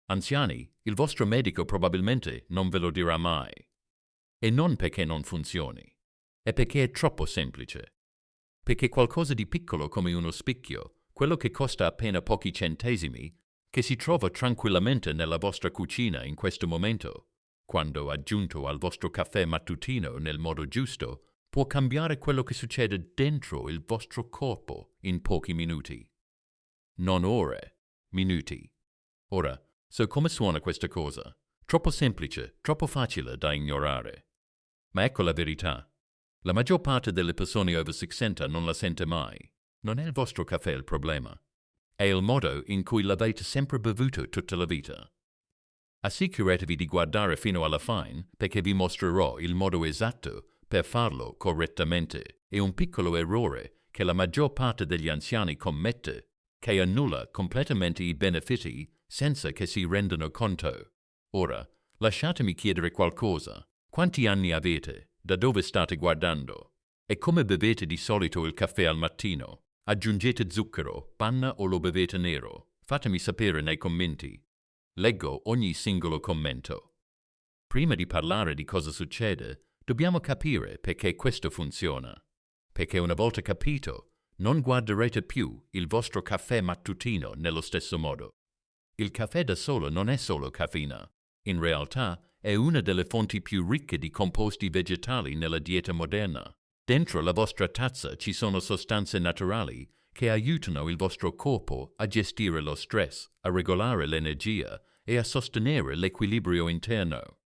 Anziani, il vostro medico probabilmente non ve lo dirà mai. E non perché non funzioni, è perché è troppo semplice. Perché qualcosa di piccolo come uno spicchio, quello che costa appena pochi centesimi, che si trova tranquillamente nella vostra cucina in questo momento, quando aggiunto al vostro caffè mattutino nel modo giusto, può cambiare quello che succede dentro il vostro corpo in pochi minuti. Non ore, minuti. Ora, so come suona questa cosa. Troppo semplice, troppo facile da ignorare. Ma ecco la verità. La maggior parte delle persone over 60 non la sente mai. Non è il vostro caffè il problema. È il modo in cui l'avete sempre bevuto tutta la vita. Assicuratevi di guardare fino alla fine perché vi mostrerò il modo esatto per farlo correttamente. È un piccolo errore che la maggior parte degli anziani commette, che annulla completamente i benefici senza che si rendano conto. Ora, lasciatemi chiedere qualcosa. Quanti anni avete? Da dove state guardando? E come bevete di solito il caffè al mattino? Aggiungete zucchero, panna o lo bevete nero? Fatemi sapere nei commenti. Leggo ogni singolo commento. Prima di parlare di cosa succede, dobbiamo capire perché questo funziona. Perché una volta capito, non guarderete più il vostro caffè mattutino nello stesso modo. Il caffè da solo non è solo caffeina. In realtà è una delle fonti più ricche di composti vegetali nella dieta moderna. Dentro la vostra tazza ci sono sostanze naturali che aiutano il vostro corpo a gestire lo stress, a regolare l'energia e a sostenere l'equilibrio interno.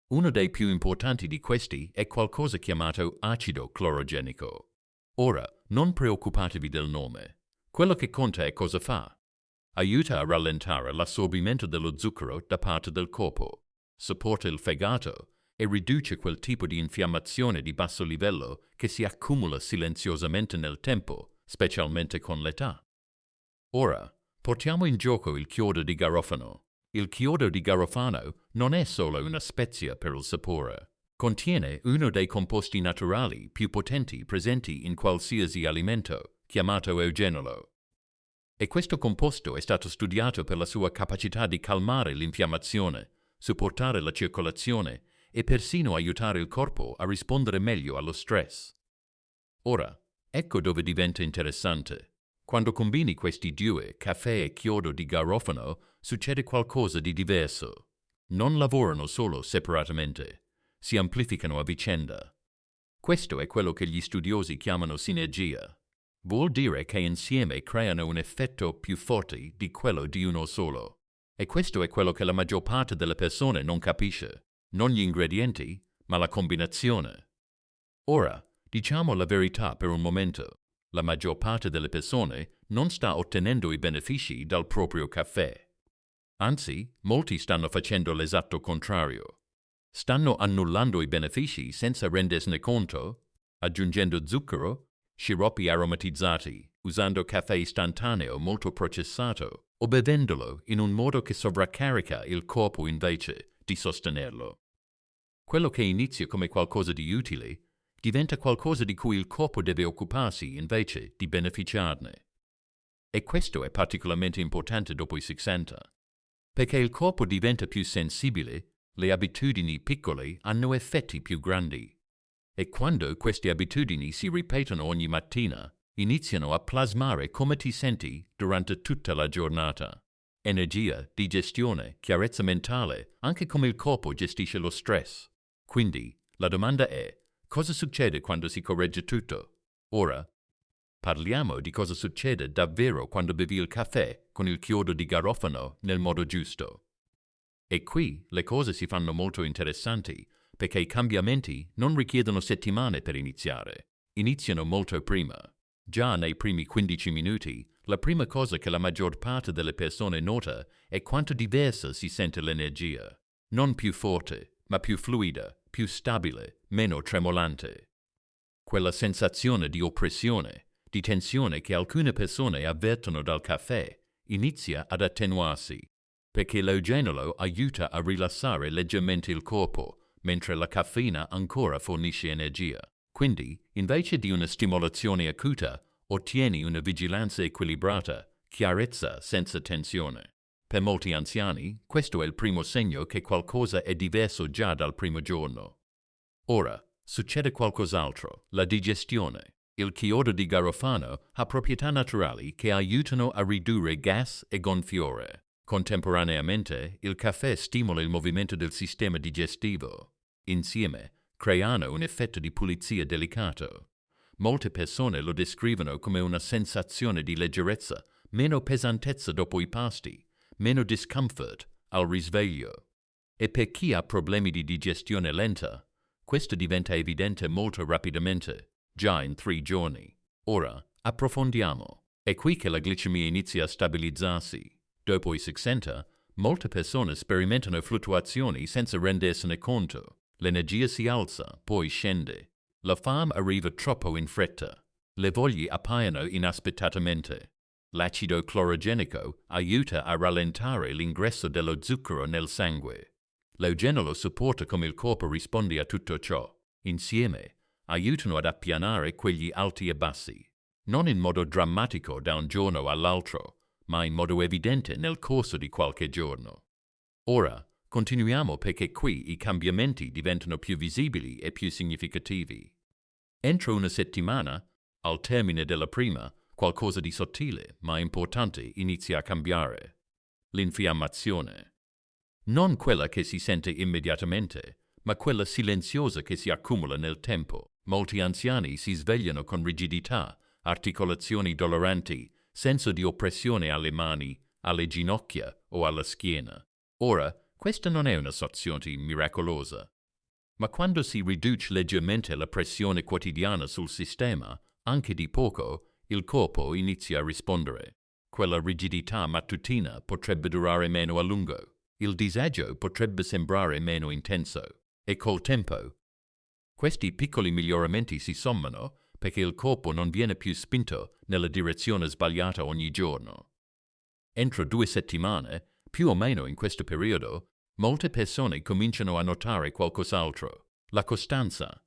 Uno dei più importanti di questi è qualcosa chiamato acido clorogenico. Ora, non preoccupatevi del nome. Quello che conta è cosa fa. Aiuta a rallentare l'assorbimento dello zucchero da parte del corpo, supporta il fegato e riduce quel tipo di infiammazione di basso livello che si accumula silenziosamente nel tempo, specialmente con l'età. Ora, portiamo in gioco il chiodo di garofano. Il chiodo di garofano non è solo una spezia per il sapore. Contiene uno dei composti naturali più potenti presenti in qualsiasi alimento, chiamato eugenolo. E questo composto è stato studiato per la sua capacità di calmare l'infiammazione, supportare la circolazione e persino aiutare il corpo a rispondere meglio allo stress. Ora, ecco dove diventa interessante. Quando combini questi due, caffè e chiodo di garofano, succede qualcosa di diverso. Non lavorano solo separatamente, si amplificano a vicenda. Questo è quello che gli studiosi chiamano sinergia. Vuol dire che insieme creano un effetto più forte di quello di uno solo. E questo è quello che la maggior parte delle persone non capisce. Non gli ingredienti, ma la combinazione. Ora, diciamo la verità per un momento. La maggior parte delle persone non sta ottenendo i benefici dal proprio caffè. Anzi, molti stanno facendo l'esatto contrario. Stanno annullando i benefici senza rendersene conto, aggiungendo zucchero, sciroppi aromatizzati, usando caffè istantaneo molto processato o bevendolo in un modo che sovraccarica il corpo invece di sostenerlo. Quello che inizia come qualcosa di utile diventa qualcosa di cui il corpo deve occuparsi invece di beneficiarne. E questo è particolarmente importante dopo i 60, perché il corpo diventa più sensibile, le abitudini piccole hanno effetti più grandi. E quando queste abitudini si ripetono ogni mattina, iniziano a plasmare come ti senti durante tutta la giornata. Energia, digestione, chiarezza mentale, anche come il corpo gestisce lo stress. Quindi, la domanda è, cosa succede quando si corregge tutto? Ora, parliamo di cosa succede davvero quando bevi il caffè con il chiodo di garofano nel modo giusto. E qui le cose si fanno molto interessanti, perché i cambiamenti non richiedono settimane per iniziare. Iniziano molto prima. Già nei primi 15 minuti, la prima cosa che la maggior parte delle persone nota è quanto diversa si sente l'energia. Non più forte, ma più fluida, più stabile, meno tremolante. Quella sensazione di oppressione, di tensione che alcune persone avvertono dal caffè, inizia ad attenuarsi, perché l'eugenolo aiuta a rilassare leggermente il corpo, mentre la caffeina ancora fornisce energia. Quindi, invece di una stimolazione acuta, ottieni una vigilanza equilibrata, chiarezza senza tensione. Per molti anziani, questo è il primo segno che qualcosa è diverso già dal primo giorno. Ora, succede qualcos'altro, la digestione. Il chiodo di garofano ha proprietà naturali che aiutano a ridurre gas e gonfiore. Contemporaneamente, il caffè stimola il movimento del sistema digestivo. Insieme, creano un effetto di pulizia delicato. Molte persone lo descrivono come una sensazione di leggerezza, meno pesantezza dopo i pasti, meno discomfort al risveglio. E per chi ha problemi di digestione lenta, questo diventa evidente molto rapidamente, già in 3 giorni. Ora, approfondiamo. È qui che la glicemia inizia a stabilizzarsi. Dopo i 60, molte persone sperimentano fluttuazioni senza rendersene conto. L'energia si alza, poi scende. La fame arriva troppo in fretta. Le voglie appaiono inaspettatamente. L'acido clorogenico aiuta a rallentare l'ingresso dello zucchero nel sangue. L'eugeno lo supporta come il corpo risponde a tutto ciò. Insieme, aiutano ad appianare quegli alti e bassi. Non in modo drammatico da un giorno all'altro, ma in modo evidente nel corso di qualche giorno. Ora, continuiamo perché qui i cambiamenti diventano più visibili e più significativi. Entro una settimana, al termine della prima, qualcosa di sottile ma importante inizia a cambiare. L'infiammazione. Non quella che si sente immediatamente, ma quella silenziosa che si accumula nel tempo. Molti anziani si svegliano con rigidità, articolazioni doloranti, senso di oppressione alle mani, alle ginocchia o alla schiena. Ora, questa non è una soluzione miracolosa, ma quando si riduce leggermente la pressione quotidiana sul sistema, anche di poco, il corpo inizia a rispondere. Quella rigidità mattutina potrebbe durare meno a lungo. Il disagio potrebbe sembrare meno intenso. E col tempo, questi piccoli miglioramenti si sommano perché il corpo non viene più spinto nella direzione sbagliata ogni giorno. Entro 2 settimane, più o meno in questo periodo, molte persone cominciano a notare qualcos'altro. La costanza.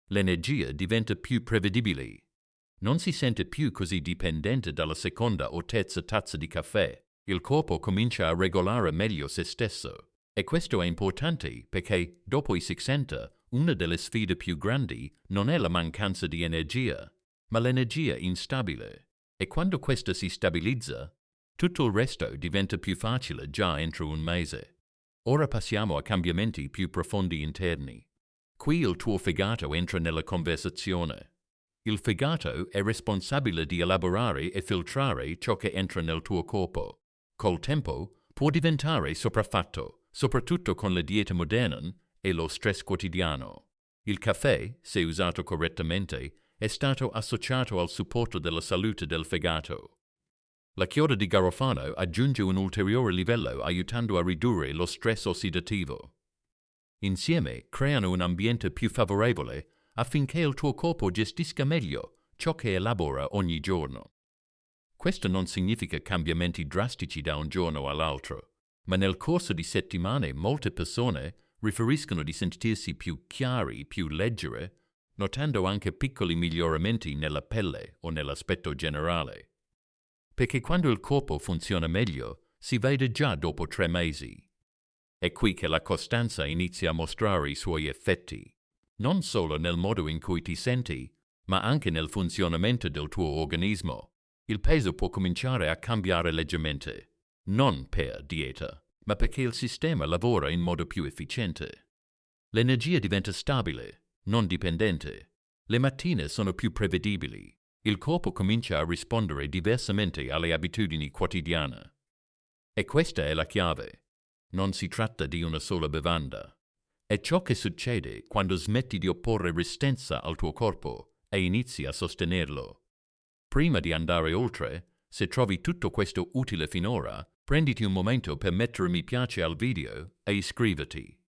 L'energia diventa più prevedibile. Non si sente più così dipendente dalla seconda o terza tazza di caffè. Il corpo comincia a regolare meglio se stesso. E questo è importante perché, dopo i 60, una delle sfide più grandi non è la mancanza di energia, ma l'energia instabile. E quando questa si stabilizza, tutto il resto diventa più facile già entro un mese. Ora passiamo a cambiamenti più profondi interni. Qui il tuo fegato entra nella conversazione. Il fegato è responsabile di elaborare e filtrare ciò che entra nel tuo corpo. Col tempo può diventare sopraffatto, soprattutto con la dieta moderna e lo stress quotidiano. Il caffè, se usato correttamente, è stato associato al supporto della salute del fegato. La chiodo di garofano aggiunge un ulteriore livello aiutando a ridurre lo stress ossidativo. Insieme creano un ambiente più favorevole affinché il tuo corpo gestisca meglio ciò che elabora ogni giorno. Questo non significa cambiamenti drastici da un giorno all'altro, ma nel corso di settimane molte persone riferiscono di sentirsi più chiari, più leggere, notando anche piccoli miglioramenti nella pelle o nell'aspetto generale. Perché quando il corpo funziona meglio, si vede già dopo 3 mesi. È qui che la costanza inizia a mostrare i suoi effetti, non solo nel modo in cui ti senti, ma anche nel funzionamento del tuo organismo. Il peso può cominciare a cambiare leggermente, non per dieta, ma perché il sistema lavora in modo più efficiente. L'energia diventa stabile, non dipendente. Le mattine sono più prevedibili. Il corpo comincia a rispondere diversamente alle abitudini quotidiane. E questa è la chiave. Non si tratta di una sola bevanda. È ciò che succede quando smetti di opporre resistenza al tuo corpo e inizi a sostenerlo. Prima di andare oltre, se trovi tutto questo utile finora, prenditi un momento per mettere mi piace al video e iscriverti.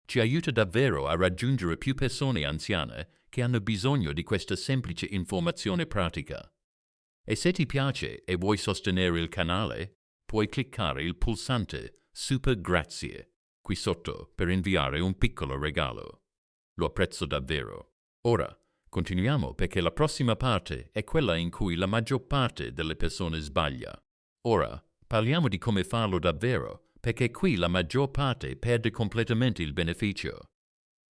Ci aiuta davvero a raggiungere più persone anziane che hanno bisogno di questa semplice informazione pratica. E se ti piace e vuoi sostenere il canale, puoi cliccare il pulsante Super Grazie qui sotto per inviare un piccolo regalo. Lo apprezzo davvero. Ora, continuiamo perché la prossima parte è quella in cui la maggior parte delle persone sbaglia. Ora, Parliamo di come farlo davvero, perché qui la maggior parte perde completamente il beneficio.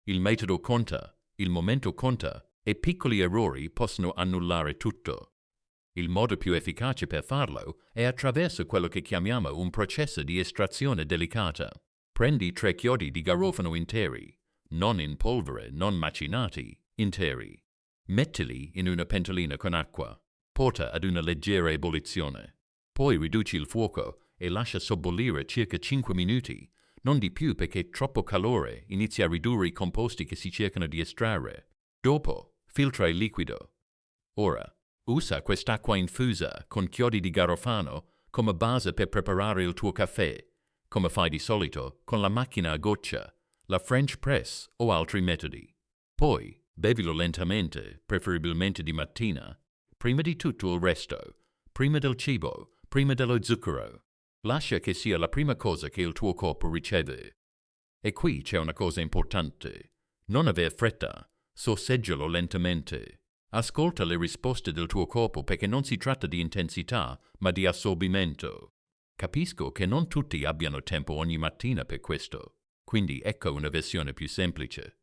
Il metodo conta, il momento conta e piccoli errori possono annullare tutto. Il modo più efficace per farlo è attraverso quello che chiamiamo un processo di estrazione delicata. Prendi 3 chiodi di garofano interi, non in polvere, non macinati, interi. Mettili in una pentolina con acqua. Porta ad una leggera ebollizione. Poi riduci il fuoco e lascia sobbollire circa 5 minuti, non di più perché troppo calore inizia a ridurre i composti che si cercano di estrarre. Dopo, filtra il liquido. Ora, usa quest'acqua infusa con chiodi di garofano come base per preparare il tuo caffè, come fai di solito con la macchina a goccia, la French press o altri metodi. Poi, bevilo lentamente, preferibilmente di mattina, prima di tutto il resto, prima del cibo, prima dello zucchero. Lascia che sia la prima cosa che il tuo corpo riceve. E qui c'è una cosa importante. Non aver fretta, sorseggialo lentamente. Ascolta le risposte del tuo corpo perché non si tratta di intensità, ma di assorbimento. Capisco che non tutti abbiano tempo ogni mattina per questo, quindi ecco una versione più semplice.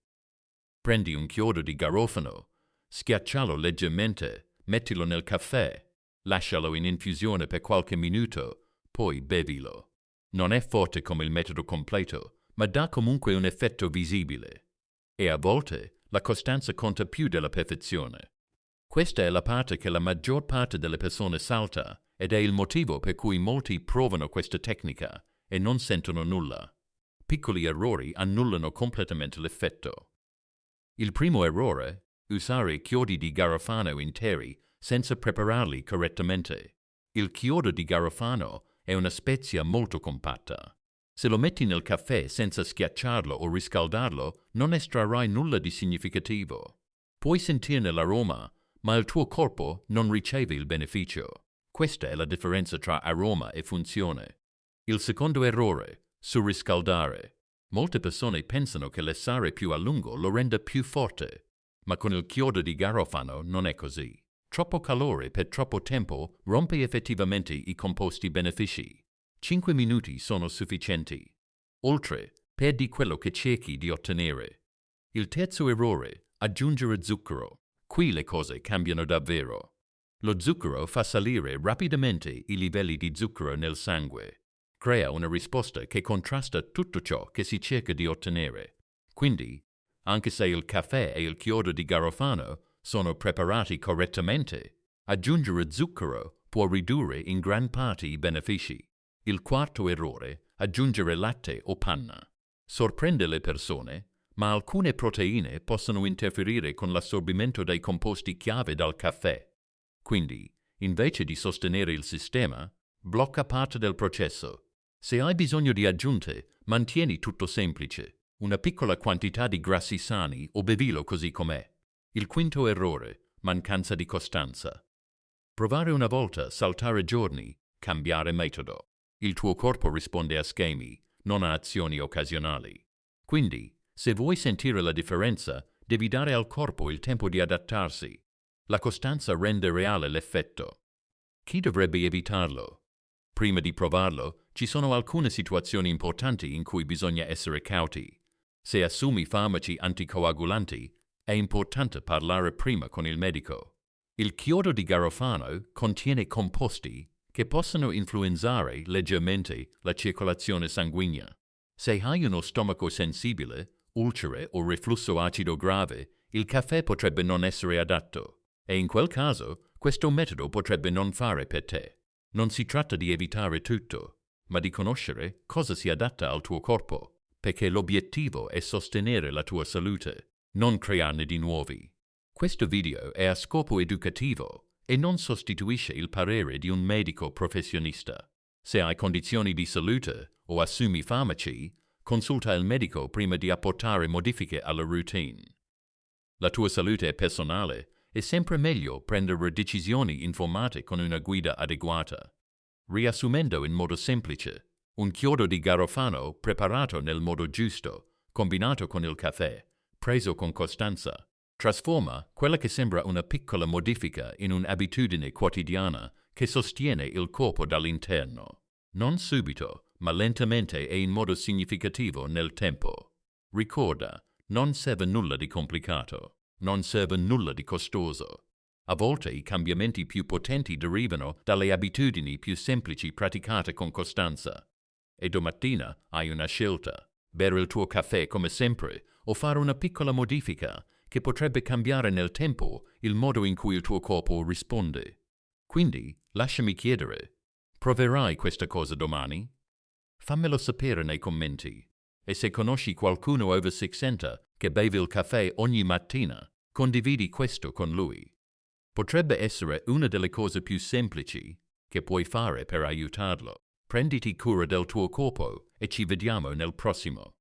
Prendi un chiodo di garofano, schiaccialo leggermente, mettilo nel caffè, lascialo in infusione per qualche minuto, poi bevilo. Non è forte come il metodo completo, ma dà comunque un effetto visibile. E a volte la costanza conta più della perfezione. Questa è la parte che la maggior parte delle persone salta ed è il motivo per cui molti provano questa tecnica e non sentono nulla. Piccoli errori annullano completamente l'effetto. Il primo errore: usare chiodi di garofano interi senza prepararli correttamente. Il chiodo di garofano è una spezia molto compatta. Se lo metti nel caffè senza schiacciarlo o riscaldarlo, non estrarrai nulla di significativo. Puoi sentirne l'aroma, ma il tuo corpo non riceve il beneficio. Questa è la differenza tra aroma e funzione. Il secondo errore: surriscaldare. Molte persone pensano che lessare più a lungo lo renda più forte, ma con il chiodo di garofano non è così. Troppo calore per troppo tempo rompe effettivamente i composti benefici. 5 minuti sono sufficienti. Oltre, perdi quello che cerchi di ottenere. Il terzo errore: aggiungere zucchero. Qui le cose cambiano davvero. Lo zucchero fa salire rapidamente i livelli di zucchero nel sangue. Crea una risposta che contrasta tutto ciò che si cerca di ottenere. Quindi, anche se il caffè e il chiodo di garofano sono preparati correttamente, aggiungere zucchero può ridurre in gran parte i benefici. Il quarto errore: aggiungere latte o panna. Sorprende le persone, ma alcune proteine possono interferire con l'assorbimento dei composti chiave dal caffè. Quindi, invece di sostenere il sistema, blocca parte del processo. Se hai bisogno di aggiunte, mantieni tutto semplice. Una piccola quantità di grassi sani o bevilo così com'è. Il quinto errore: mancanza di costanza. Provare una volta, saltare giorni, cambiare metodo. Il tuo corpo risponde a schemi, non a azioni occasionali. Quindi, se vuoi sentire la differenza, devi dare al corpo il tempo di adattarsi. La costanza rende reale l'effetto. Chi dovrebbe evitarlo? Prima di provarlo, ci sono alcune situazioni importanti in cui bisogna essere cauti. Se assumi farmaci anticoagulanti, è importante parlare prima con il medico. Il chiodo di garofano contiene composti che possono influenzare leggermente la circolazione sanguigna. Se hai uno stomaco sensibile, ulcere o reflusso acido grave, il caffè potrebbe non essere adatto e in quel caso questo metodo potrebbe non fare per te. Non si tratta di evitare tutto, ma di conoscere cosa si adatta al tuo corpo, perché l'obiettivo è sostenere la tua salute, non crearne di nuovi. Questo video è a scopo educativo e non sostituisce il parere di un medico professionista. Se hai condizioni di salute o assumi farmaci, consulta il medico prima di apportare modifiche alla routine. La tua salute è personale. È sempre meglio prendere decisioni informate con una guida adeguata. Riassumendo in modo semplice, un chiodo di garofano preparato nel modo giusto, combinato con il caffè, preso con costanza, trasforma quella che sembra una piccola modifica in un'abitudine quotidiana che sostiene il corpo dall'interno. Non subito, ma lentamente e in modo significativo nel tempo. Ricorda, non serve nulla di complicato, non serve nulla di costoso. A volte i cambiamenti più potenti derivano dalle abitudini più semplici praticate con costanza. E domattina hai una scelta: bere il tuo caffè come sempre o fare una piccola modifica che potrebbe cambiare nel tempo il modo in cui il tuo corpo risponde. Quindi, lasciami chiedere, proverai questa cosa domani? Fammelo sapere nei commenti. E se conosci qualcuno over 60 che beve il caffè ogni mattina, condividi questo con lui. Potrebbe essere una delle cose più semplici che puoi fare per aiutarlo. Prenditi cura del tuo corpo e ci vediamo nel prossimo.